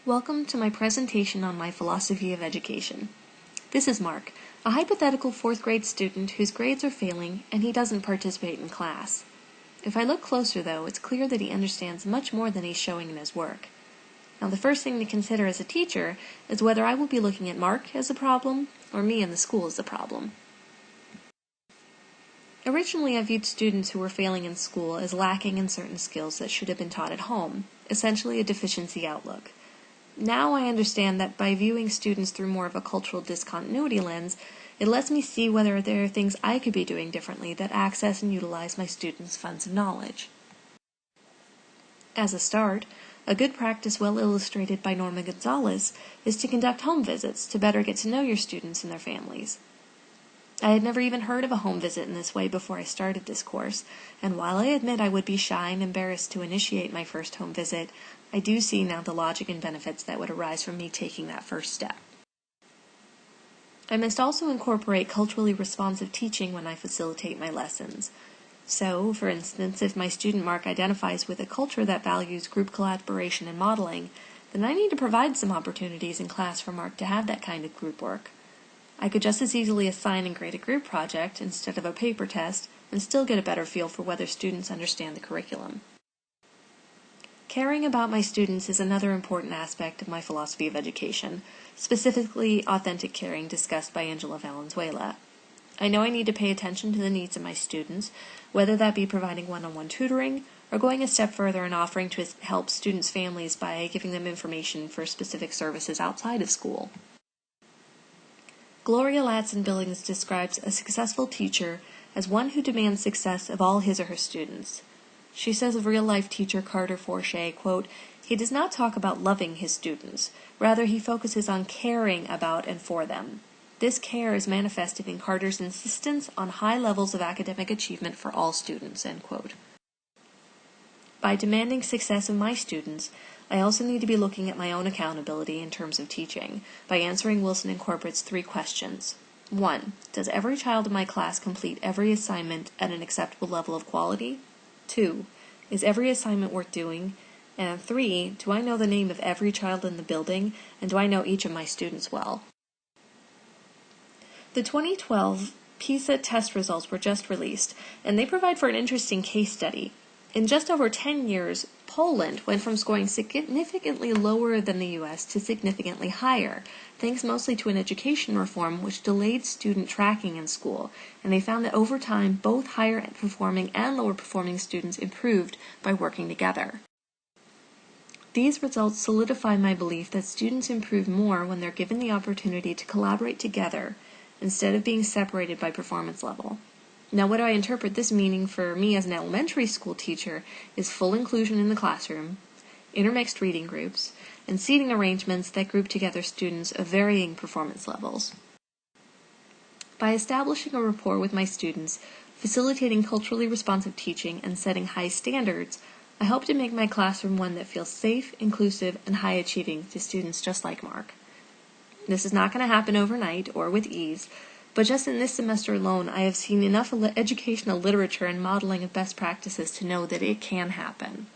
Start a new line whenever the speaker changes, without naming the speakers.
Welcome to my presentation on my philosophy of education. This is Mark, a hypothetical 4th grade student whose grades are failing and he doesn't participate in class. If I look closer though, it's clear that he understands much more than he's showing in his work. Now the first thing to consider as a teacher is whether I will be looking at Mark as a problem or me and the school as the problem. Originally, I viewed students who were failing in school as lacking in certain skills that should have been taught at home, essentially a deficiency outlook. Now I understand that by viewing students through more of a cultural discontinuity lens, it lets me see whether there are things I could be doing differently that access and utilize my students' funds of knowledge. As a start, a good practice well illustrated by Norma Gonzalez is to conduct home visits to better get to know your students and their families. I had never even heard of a home visit in this way before I started this course, and while I admit I would be shy and embarrassed to initiate my first home visit, I do see now the logic and benefits that would arise from me taking that first step. I must also incorporate culturally responsive teaching when I facilitate my lessons. So, for instance, if my student Mark identifies with a culture that values group collaboration and modeling, then I need to provide some opportunities in class for Mark to have that kind of group work. I could just as easily assign and grade a group project instead of a paper test and still get a better feel for whether students understand the curriculum. Caring about my students is another important aspect of my philosophy of education, specifically authentic caring discussed by Angela Valenzuela. I know I need to pay attention to the needs of my students, whether that be providing one-on-one tutoring or going a step further and offering to help students' families by giving them information for specific services outside of school. Gloria Ladson-Billings describes a successful teacher as one who demands success of all his or her students. She says of real-life teacher Carter Forche, quote, "He does not talk about loving his students. Rather, he focuses on caring about and for them. This care is manifested in Carter's insistence on high levels of academic achievement for all students," end quote. By demanding success of my students, I also need to be looking at my own accountability in terms of teaching by answering Wilson Incorporate's 3 questions. 1. Does every child in my class complete every assignment at an acceptable level of quality? 2. Is every assignment worth doing? And 3. Do I know the name of every child in the building, and do I know each of my students well? The 2012 PISA test results were just released, and they provide for an interesting case study. In just over 10 years, Poland went from scoring significantly lower than the U.S. to significantly higher, thanks mostly to an education reform which delayed student tracking in school, and they found that over time both higher performing and lower performing students improved by working together. These results solidify my belief that students improve more when they're given the opportunity to collaborate together instead of being separated by performance level. Now, what I interpret this meaning for me as an elementary school teacher is full inclusion in the classroom, intermixed reading groups, and seating arrangements that group together students of varying performance levels. By establishing a rapport with my students, facilitating culturally responsive teaching, and setting high standards, I hope to make my classroom one that feels safe, inclusive, and high-achieving to students just like Mark. This is not going to happen overnight or with ease, but just in this semester alone, I have seen enough educational literature and modeling of best practices to know that it can happen.